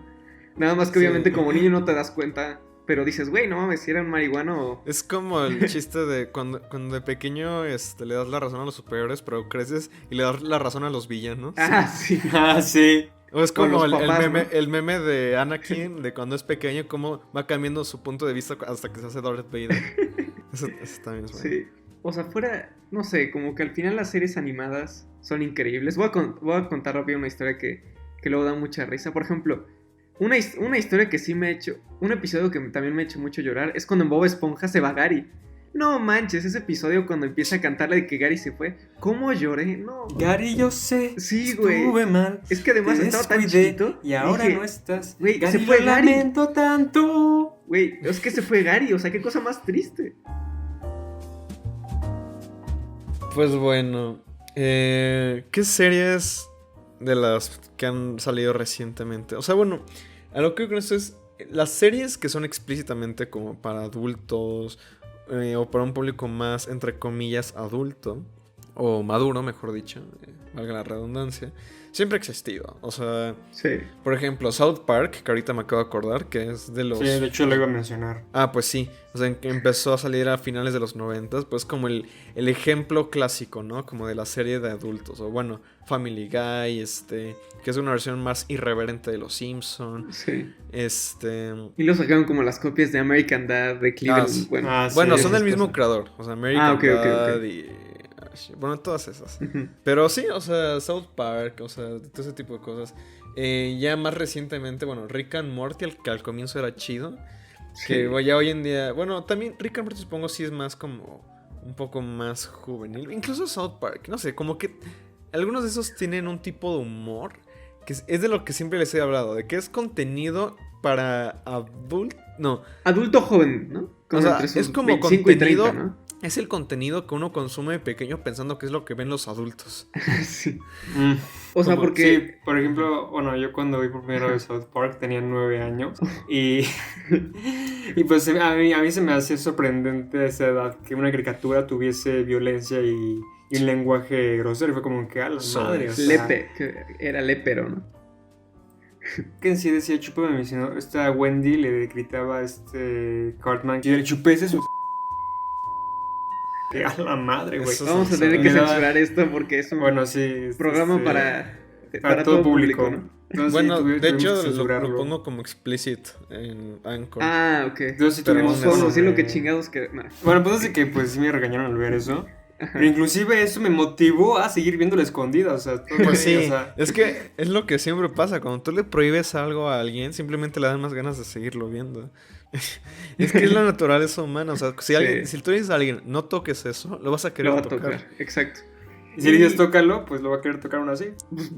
Nada más que Sí. obviamente como niño no te das cuenta, pero dices, güey, no mames, si era un marihuano o... Es como el chiste de cuando de pequeño le das la razón a los superiores, pero creces y le das la razón a los villanos. Ah, sí. Ah, sí. O es Con como los papás, el ¿no? el meme de Anakin, de cuando es pequeño, cómo va cambiando su punto de vista hasta que se hace Darth Vader. Eso también es bueno. Sí. O sea, fuera, no sé, como que al final las series animadas son increíbles. Voy a contar rápido una historia que luego da mucha risa. Por ejemplo, una historia que sí me ha hecho, un episodio que también me ha hecho mucho llorar, es cuando en Bob Esponja se va Gary. No manches, ese episodio cuando empieza a cantarle de que Gary se fue. ¿Cómo lloré? No. Gary, yo sé. Sí, güey. Estuve mal. Es que además Te estaba tan descuidé, chiquito. y ahora dije, no estás. güey, Gary, se fue lo Gary. lamento tanto. Güey, es que se fue Gary, o sea, qué cosa más triste. Pues bueno, ¿qué series de las que han salido recientemente? O sea, bueno, a lo que con esto es las series que son explícitamente como para adultos o para un público más, entre comillas, adulto o maduro, mejor dicho, valga la redundancia, siempre ha existido. O sea, Sí. por ejemplo, South Park, que ahorita me acabo de acordar, que es de los... Sí, de hecho lo iba a mencionar. Ah, pues sí. O sea, que empezó a salir a finales de los 90, pues como el ejemplo clásico, ¿no? Como de la serie de adultos. O bueno, Family Guy, que es una versión más irreverente de Los Simpson. Sí. Y Y lo sacaron como las copias de American Dad, de Cleveland. sí. Bueno, Ah, sí, bueno, son esas del mismo cosas. creador. O sea, American ok, Dad ok. y... bueno, todas esas. ujú. Pero sí, o sea, South Park, o sea, todo ese tipo de cosas. Ya más recientemente, bueno, Rick and Morty, que al comienzo era chido. Que Sí. ya hoy en día, bueno, también Rick and Morty supongo sí es más como un poco más juvenil. Incluso South Park, no sé, como que algunos de esos tienen un tipo de humor que es de lo que siempre les he hablado, de que es contenido para adultos, no, Adulto joven, ¿no? O sea, entre sus es como 25 y 30, contenido- ¿no? es el contenido que uno consume de pequeño pensando que es lo que ven los adultos. Sí. Mm. O sea, Como- porque... Sí, por ejemplo, bueno, yo cuando vi por primera vez South Park tenía 9 años y, y pues a mí se me hacía sorprendente a esa edad que una caricatura tuviese violencia y un lenguaje grosero. Y fue como que a la Sí. madre, o sea, Lepe, que era lepero, ¿no? que en sí decía chúpame mi sino esta Wendy le gritaba a Cartman que le chupese su que a la madre, güey. Eso Vamos a sí, tener sí. que Me daba- censurar esto porque es un Bueno, sí. programa para todo público. ¿no? Entonces, Bueno, sí, de tuvimos hecho que censurarlo. lo pongo como explicit en Anchor. Ah, ok. Entonces sí Pero tuvimos aún así, Solo eso sí lo de- que chingados que... nah. Bueno, pues así que pues sí me regañaron al ver eso. Pero inclusive eso me motivó a seguir viendo la escondida. O sea, todo Pues bien, sí, o sea, es que es lo que siempre pasa. Cuando tú le prohíbes algo a alguien, simplemente le dan más ganas de seguirlo viendo. Es que es la naturaleza humana. O sea, si, Sí. si tú dices a alguien, no toques eso, lo vas a querer Lo va a tocar. tocar, exacto. y si le dices tócalo, pues lo va a querer tocar aún así. Pues,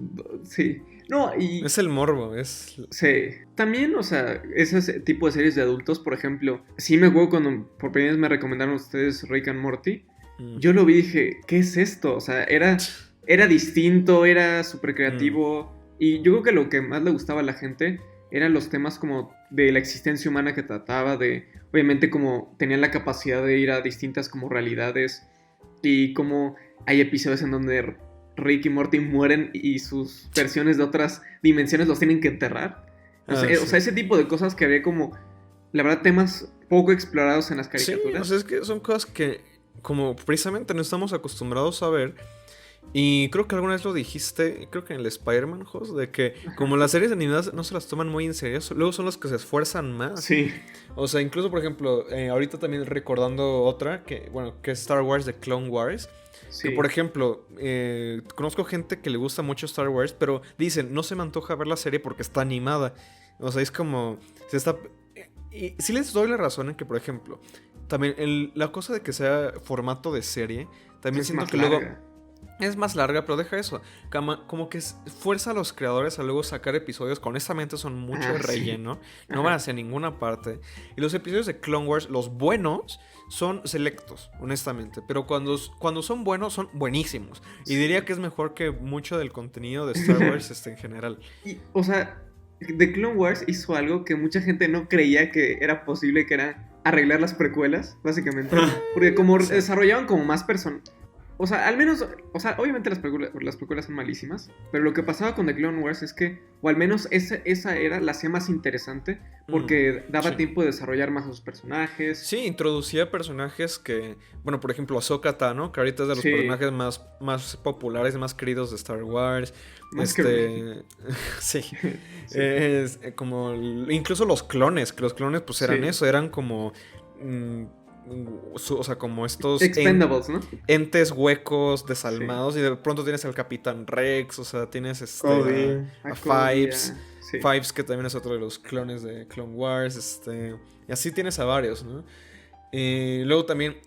sí. No, y... Es el morbo, es... Sí. También, o sea, ese tipo de series de adultos, por ejemplo, sí me acuerdo cuando por primera vez me recomendaron ustedes Rick and Morty. Yo lo vi y dije, ¿qué es esto? O sea, era distinto, era súper creativo. Y yo creo que lo que más le gustaba a la gente eran los temas como de la existencia humana que trataba, de obviamente como tenían la capacidad de ir a distintas como realidades y como hay episodios en donde Rick y Morty mueren y sus versiones de otras dimensiones los tienen que enterrar. O sea, Sí. ese tipo de cosas que había como, la verdad, temas poco explorados en las Sí, caricaturas. o sea, es que son cosas que como precisamente no estamos acostumbrados a ver. Y creo que alguna vez lo dijiste, creo que en el Spider-Man host, de que como las series animadas no se las toman muy en serio, luego son los que se esfuerzan más. Sí, O sea, incluso por ejemplo, ahorita también recordando otra, que bueno, que es Star Wars de Clone Wars. sí. Que por ejemplo, conozco gente que le gusta mucho Star Wars, pero dicen, no se me antoja ver la serie porque está animada. O sea, es como, se está... Y sí les doy la razón en que, por ejemplo, también la cosa de que sea formato de serie, también Es siento más que larga. luego... Es más larga, pero deja eso. Como que fuerza a los creadores a luego sacar episodios que honestamente son mucho Ah, sí. relleno. No Ajá. van hacia ninguna parte. Y los episodios de Clone Wars, los buenos, son selectos, honestamente. Pero cuando son buenos, son buenísimos. Y diría que es mejor que mucho del contenido de Star Wars en general. Y, o sea, The Clone Wars hizo algo que mucha gente no creía que era posible, que era arreglar las precuelas, básicamente. Porque como Sí. desarrollaban como más personas. O sea, al menos, o sea, obviamente las precuelas son malísimas, pero lo que pasaba con The Clone Wars es que, o al menos esa era, la hacía más interesante, porque daba sí. tiempo de desarrollar más a sus personajes. Sí, introducía personajes que, bueno, por ejemplo, Ahsoka Tano, que ahorita es de los Sí. personajes más populares, más queridos de Star Wars. Más que Rey. Sí. Sí. Es como incluso los clones, que los clones pues eran Sí. eso, eran como o sea, como estos Expendables, ¿no? entes huecos, desalmados, y de pronto tienes al Capitán Rex, o sea, tienes Cody. a Cody, Fives. sí. Fives, que también es otro de los clones de Clone Wars, y así tienes a varios, ¿no? Luego también,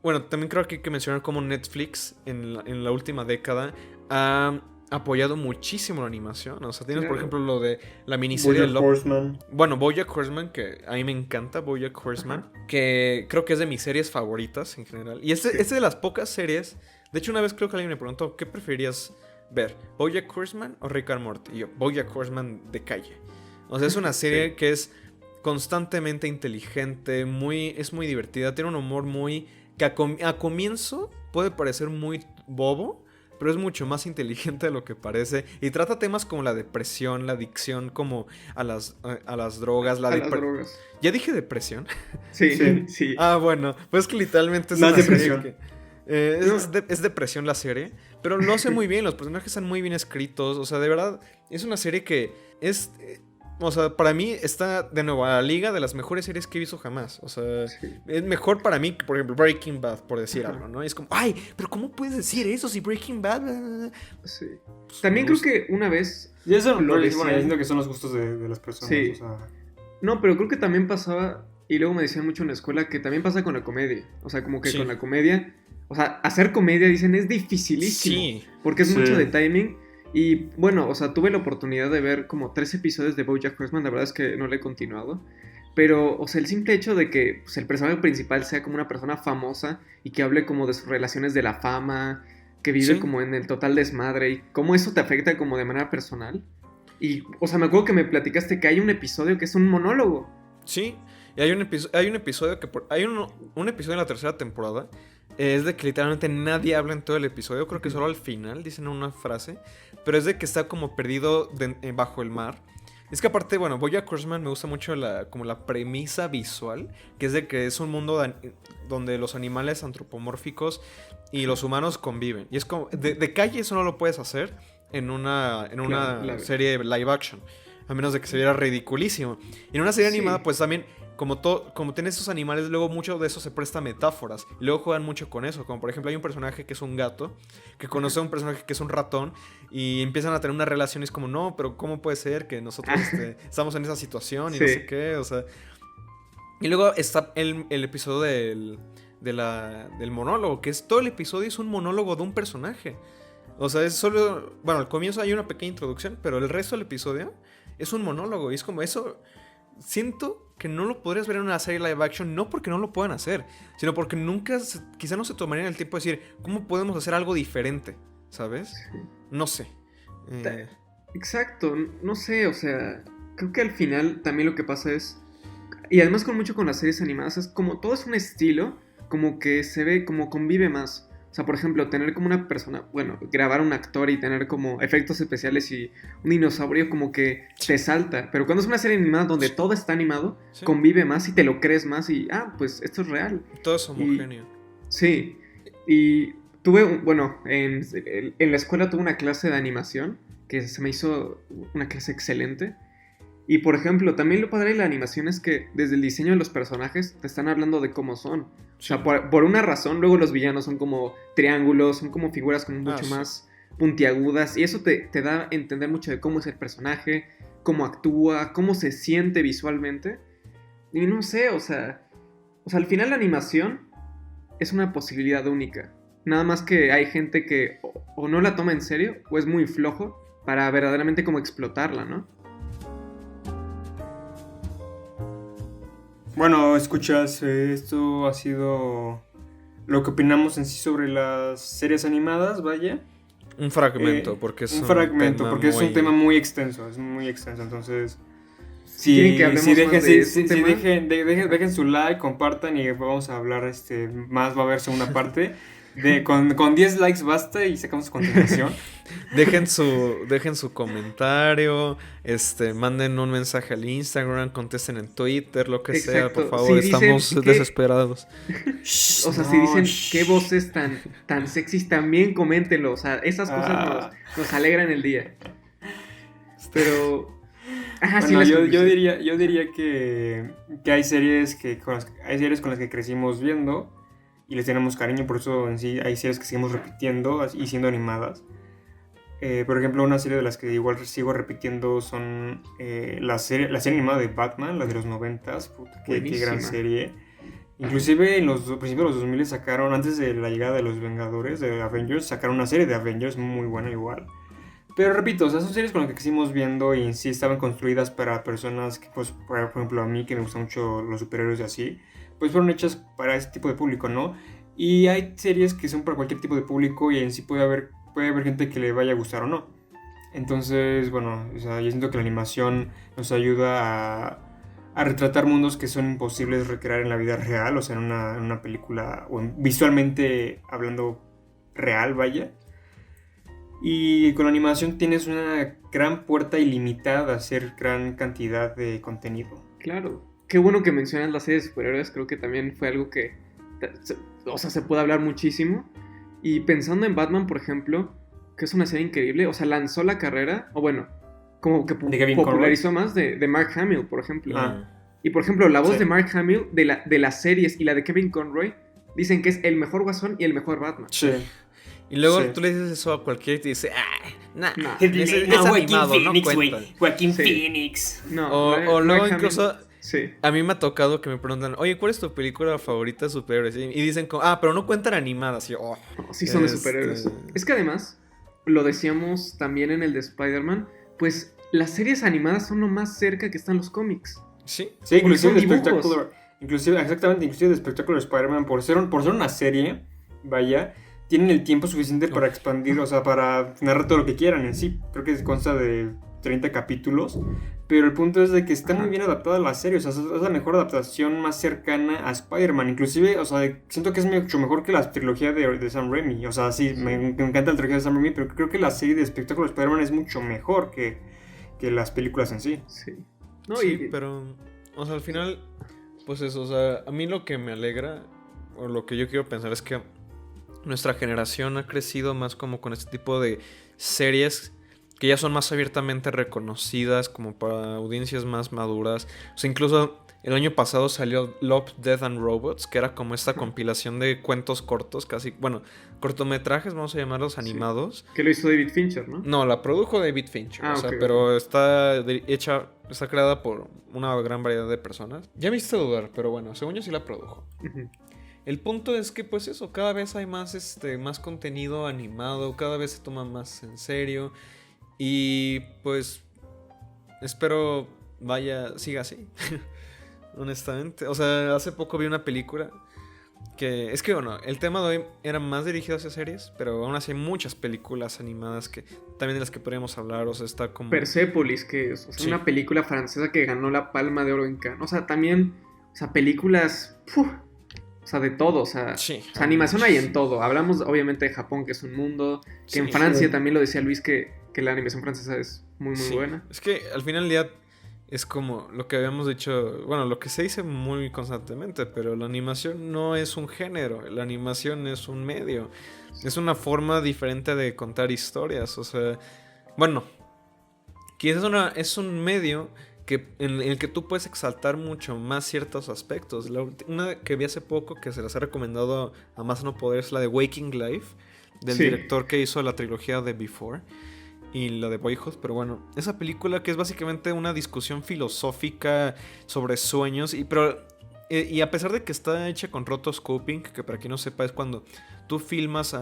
bueno, también creo que hay que mencionar cómo Netflix en la última década ha apoyado muchísimo la animación. O sea, tienes, por Claro. ejemplo, lo de la miniserie de BoJack Horseman. Bueno, BoJack Horseman, que a mí me encanta BoJack Horseman, que creo que es de mis series favoritas en general. Y Sí. es de las pocas series. De hecho, una vez creo que alguien me preguntó, ¿qué preferirías ver? ¿BoJack Horseman o Rick and Morty? Y yo, BoJack Horseman de calle. O sea, es una serie que es constantemente inteligente, es muy divertida, tiene un humor muy... que a comienzo puede parecer muy bobo, pero es mucho más inteligente de lo que parece. Y trata temas como la depresión, la adicción como a las drogas, A las drogas. ¿Ya dije depresión? Sí, Sí. sí. Ah, bueno, pues que literalmente es Más una serie depresión. que... es depresión la serie, pero lo hace muy bien, los personajes están muy bien escritos, o sea, de verdad, es una serie que es... o sea, para mí está de nuevo a la liga de las mejores series que he visto jamás. O sea, Sí. es mejor para mí que, por ejemplo, Breaking Bad, por decir Ajá. algo, ¿no? Es como, ay, pero ¿cómo puedes decir eso si Breaking Bad... Sí. Pues, También me creo que una vez. Y eso Lo bueno, decían. yo siento que son los gustos de las personas. Sí. O sea, No, pero creo que también pasaba. Y luego me decían mucho en la escuela que también pasa con la comedia. O sea, como que Sí. con la comedia. O sea, hacer comedia, dicen, es dificilísimo. Sí. Porque es Sí. mucho de timing. Y bueno, o sea, tuve la oportunidad de ver como 3 episodios de BoJack Horseman. La verdad es que no lo he continuado. Pero, o sea, el simple hecho de que pues, el personaje principal sea como una persona famosa y que hable como de sus relaciones de la fama, que vive Sí. como en el total desmadre y cómo eso te afecta como de manera personal. Y, o sea, me acuerdo que me platicaste que hay un episodio que es un monólogo. Sí. Y hay un episodio que... hay un episodio en la tercera temporada. Es de que literalmente nadie habla en todo el episodio. Creo que solo al final dicen una frase. Pero es de que está como perdido bajo el mar. Es que aparte, bueno, BoJack Horseman me gusta mucho como la premisa visual. Que es de que es un mundo donde los animales antropomórficos y los humanos conviven. Y es como... De calle eso no lo puedes hacer en una Claro. serie live action. A menos de que se viera ridiculísimo. Y en una serie Sí. animada, pues también... Como tienes esos animales, luego mucho de eso se presta a metáforas. Y luego juegan mucho con eso. Como por ejemplo hay un personaje que es un gato, que conoce a un personaje que es un ratón, y empiezan a tener una relación y es como, no, pero ¿cómo puede ser que nosotros estamos en esa situación y no Sí. sé qué? O sea... Y luego está el episodio del monólogo, que es todo el episodio es un monólogo de un personaje. O sea, es solo... Bueno, al comienzo hay una pequeña introducción, pero el resto del episodio es un monólogo. Y es como eso... Siento que no lo podrías ver en una serie live action, no porque no lo puedan hacer, sino porque quizá no se tomarían el tiempo de decir, ¿cómo podemos hacer algo diferente? ¿Sabes? No sé. Exacto, no sé, o sea, creo que al final también lo que pasa es, y además con mucho con las series animadas, es como todo es un estilo, como que se ve, como convive más. O sea, por ejemplo, tener como una persona, bueno, grabar un actor y tener como efectos especiales y un dinosaurio como que te salta. Pero cuando es una serie animada donde todo está animado, Sí. convive más y te lo crees más y, pues esto es real. Todo es homogéneo. Sí, y tuve, bueno, en la escuela tuve una clase de animación que se me hizo una clase excelente. Y por ejemplo, también lo padre de la animación es que desde el diseño de los personajes te están hablando de cómo son. O sea, Sí. por una razón, luego los villanos son como triángulos, son como figuras como mucho Sí. más puntiagudas. Y eso te da a entender mucho de cómo es el personaje, cómo actúa, cómo se siente visualmente. Y no sé, al final la animación es una posibilidad única. Nada más que hay gente que o no la toma en serio o es muy flojo para verdaderamente como explotarla, ¿no? Bueno, escuchas, esto ha sido lo que opinamos en sí sobre las series animadas, vaya. Un fragmento, porque es un fragmento, tema porque es un muy- tema muy extenso, entonces... Si quieren que hablemos más de ese tema, dejen su like, compartan y vamos a hablar más, va a haber segunda parte. Con 10 likes basta y sacamos a continuación. Dejen su comentario, manden un mensaje al Instagram, contesten en Twitter, lo que sea, exacto. por favor, Si dicen estamos que- desesperados. O sea, si dicen qué voces tan sexys, también coméntenlo. O sea, esas cosas nos alegran el día. Pero... Ajá, sí, Bueno, las yo conclusiones. diría que hay series hay series con las que crecimos viendo y les tenemos cariño, por eso en sí hay series que seguimos repitiendo y siendo animadas. Por ejemplo, una serie de las que igual sigo repitiendo son la serie animada de Batman, la de los 90s. Puta, qué gran Buenísima. serie. Inclusive en los principios de los 2000 sacaron, antes de la llegada de los Vengadores, de Avengers, sacaron una serie de Avengers muy buena igual. Pero repito, o sea, son series con las que crecimos viendo y en sí estaban construidas para personas que, pues, por ejemplo, a mí que me gustan mucho los superhéroes y así, pues fueron hechas para ese tipo de público, ¿no? Y hay series que son para cualquier tipo de público y en sí puede haber gente que le vaya a gustar o no. Entonces, bueno, o sea, yo siento que la animación nos ayuda a retratar mundos que son imposibles de recrear en la vida real, o sea, en una película, o visualmente hablando real, vaya. Y con la animación tienes una gran puerta ilimitada a hacer gran cantidad de contenido. Claro. Qué bueno que mencionas las series de superhéroes. Creo que también fue algo que... se puede hablar muchísimo. Y pensando en Batman, por ejemplo, que es una serie increíble. O sea, lanzó la carrera, o bueno, como que ¿De Kevin popularizó más de Mark Hamill, por ejemplo. Ah. Y por ejemplo, la voz Sí. de Mark Hamill de las series y la de Kevin Conroy dicen que es el mejor Guasón y el mejor Batman. Sí. Y luego Sí. tú le dices eso a cualquiera y te dice, nah, No. es animado, no cuenta. Joaquín Sí. Phoenix. No, O luego Mark incluso... Hamill, sí. A mí me ha tocado que me preguntan, oye, ¿cuál es tu película favorita de superhéroes? Y dicen, como, pero no cuentan animadas. Y yo, No, sí son de superhéroes. Es que además, lo decíamos también en el de Spider-Man, pues las series animadas son lo más cerca que están los cómics. sí. Sí, inclusive son de dibujos. Spectacular. Inclusive de Spectacular Spider-Man, por ser una serie, vaya, tienen el tiempo suficiente para expandir, o sea, para narrar todo lo que quieran en sí. Creo que consta de 30 capítulos. Pero el punto es de que está muy bien adaptada a la serie, o sea, es la mejor adaptación más cercana a Spider-Man. Inclusive, o sea, siento que es mucho mejor que la trilogía de Sam Raimi. O sea, sí, me encanta la trilogía de Sam Raimi, pero creo que la serie de Spectacular Spider-Man es mucho mejor que las películas en sí. Sí. No, Sí, y pero, o sea, al final, pues eso, o sea, a mí lo que me alegra, o lo que yo quiero pensar es que nuestra generación ha crecido más como con este tipo de series que ya son más abiertamente reconocidas como para audiencias más maduras. O sea, incluso el año pasado salió Love, Death and Robots, que era como esta compilación de cuentos cortos, casi, bueno, cortometrajes, vamos a llamarlos animados. que lo hizo David Fincher, ¿no? No, la produjo David Fincher, o sea, ok, pero está creada por una gran variedad de personas. Ya me hiciste dudar, pero bueno, según yo sí la produjo. Ujú. El punto es que pues eso, cada vez hay más más contenido animado, cada vez se toma más en serio y pues espero siga así. Honestamente, o sea, hace poco vi una película Es que bueno, el tema de hoy era más dirigido hacia series, pero aún así hay muchas películas animadas que también de las que podríamos hablar, o sea, está como... Persepolis, que es, o sea, Sí. una película francesa que ganó la Palma de Oro en Cannes. O sea, también, o sea, películas, o sea, de todo, Sí. o sea, animación hay en todo. Hablamos obviamente de Japón, que es un mundo, que Sí, en Francia sí. también lo decía Luis, que la animación francesa es muy, muy sí. buena. Es que al final del día es como lo que habíamos dicho, bueno, lo que se dice muy constantemente, pero la animación no es un género, la animación es un medio, es una forma diferente de contar historias, o sea, bueno, quizás es un medio en el que tú puedes exaltar mucho más ciertos aspectos. Una que vi hace poco que se las he recomendado a más no poder es la de Waking Life, del Sí. director que hizo la trilogía de Before y la de Boyhood, pero bueno, esa película que es básicamente una discusión filosófica sobre sueños, y a pesar de que está hecha con rotoscoping, que para quien no sepa es cuando tú filmas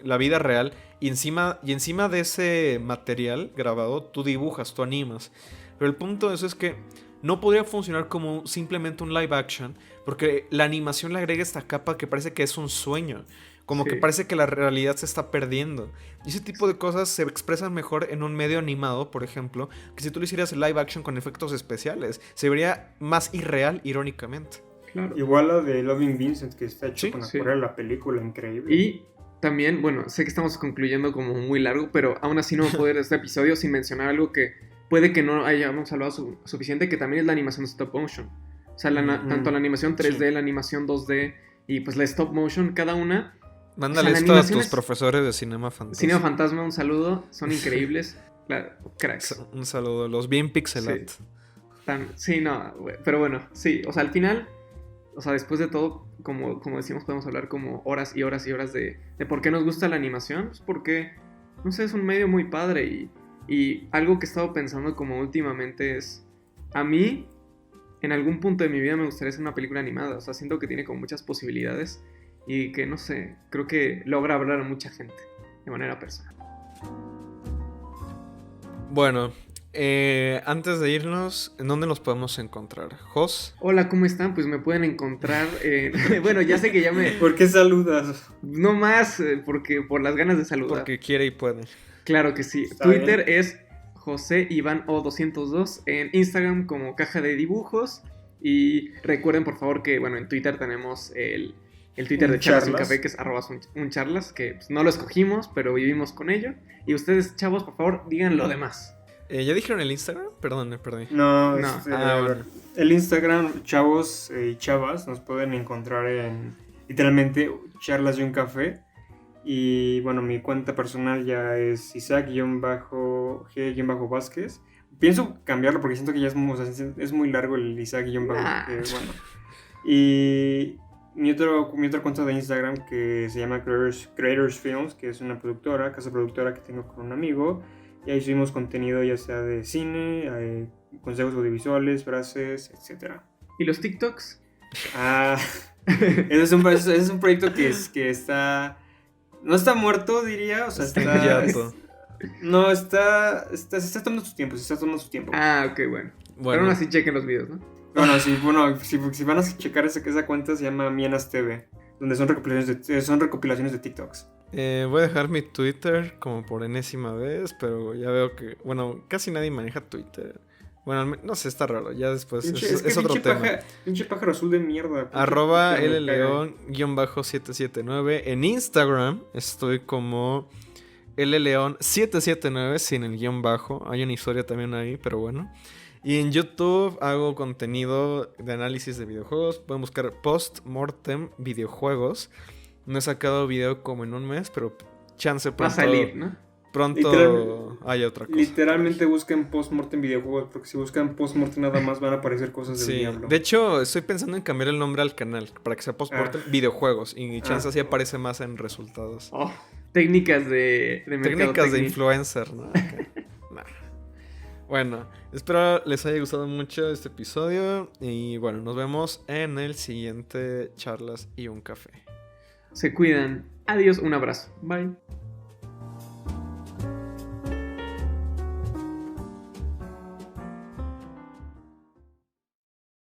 la vida real y encima de ese material grabado tú dibujas, tú animas. Pero el punto de eso es que no podría funcionar como simplemente un live action, porque la animación le agrega esta capa que parece que es un sueño. Como que Sí. parece que la realidad se está perdiendo. Y ese tipo de cosas se expresan mejor en un medio animado, por ejemplo, que si tú lo hicieras en live action con efectos especiales. Se vería más irreal, irónicamente. Claro. Igual la de Loving Vincent, que está hecho Sí, con sí. acuarela, la película, increíble. Y también, bueno, sé que estamos concluyendo como muy largo, pero aún así no puedo ir a este episodio sin mencionar algo que puede que no hayamos hablado suficiente, que también es la animación stop motion. O sea, tanto la animación 3D, Sí. la animación 2D y pues la stop motion, cada una. Mándale O sea, la esto a animación tus es- profesores de Cinema Fantasma. Cinema Fantasma, un saludo, son increíbles. Cracks. Un saludo, los bien pixelat. Sí. Sí, no, pero bueno, sí, o sea, al final, o sea, después de todo, como decimos, podemos hablar como horas y horas y horas de por qué nos gusta la animación, pues porque, no sé, es un medio muy padre y algo que he estado pensando como últimamente es, a mí, en algún punto de mi vida me gustaría hacer una película animada, o sea, siento que tiene como muchas posibilidades y que, no sé, creo que logra hablar a mucha gente de manera personal. Bueno, antes de irnos, ¿en dónde los podemos encontrar? ¿Jos? Hola, ¿cómo están? Pues me pueden encontrar bueno, ya sé que ya me... ¿Por qué saludas? No más, porque por las ganas de saludar. Porque quiere y puede. Claro que sí. Está Twitter bien. es José Iván O202. En Instagram como Caja de Dibujos. Y recuerden, por favor, que bueno, en Twitter tenemos el Twitter de Charlas y un Charlas. Café, que es @uncharlas, que pues, no lo escogimos, pero vivimos con ello. Y ustedes, chavos, por favor, digan lo demás. ¿Ya dijeron el Instagram? Perdón, me perdí. No, No. a ver, Bueno. el Instagram, chavos y chavas, nos pueden encontrar en literalmente charlas y un café. Y bueno, mi cuenta personal ya es Isaac-G-Vázquez. Pienso cambiarlo porque siento que ya es muy largo el Isaac-G, Nah. bueno. Y mi otra cuenta de Instagram que se llama Creators Films, que es una casa productora que tengo con un amigo. Y ahí subimos contenido ya sea de cine, consejos audiovisuales, frases, etc. ¿Y los TikToks? Ah, ese es un proyecto que está... No está muerto, diría, o sea, Está en está... hiato. No, se está tomando su tiempo, se está tomando su tiempo. Ah, ok, bueno. Pero Bueno, aún así chequen los videos, ¿no? Bueno, si van a checar esa cuenta se llama Mienas TV, donde son recopilaciones de TikToks. voy a dejar mi Twitter como por enésima vez, pero ya veo que, bueno, casi nadie maneja Twitter. Bueno, no sé, está raro, ya después es otro tema. Pinche pájaro azul de mierda. Arroba Twitter me caga. lleleon-779. En Instagram estoy como lleleon779 sin el guión bajo. Hay una historia también ahí, pero bueno. Y en YouTube hago contenido de análisis de videojuegos. Pueden buscar Post-Mortem Videojuegos. No he sacado video como en un mes, pero chance Va a pronto. salir, ¿no? Pronto hay otra cosa. Literalmente busquen post-mortem videojuegos, porque si buscan post-mortem nada más van a aparecer cosas del Sí, diablo. de hecho estoy pensando en cambiar el nombre al canal para que sea Post-Mortem Videojuegos y chance así aparece más en resultados. Oh, técnicas de Técnicas de mercadotecnia. influencer, ¿no? Nah. Bueno, espero les haya gustado mucho este episodio y bueno, nos vemos en el siguiente Charlas y un Café. Se cuidan. Adiós, un abrazo. Bye.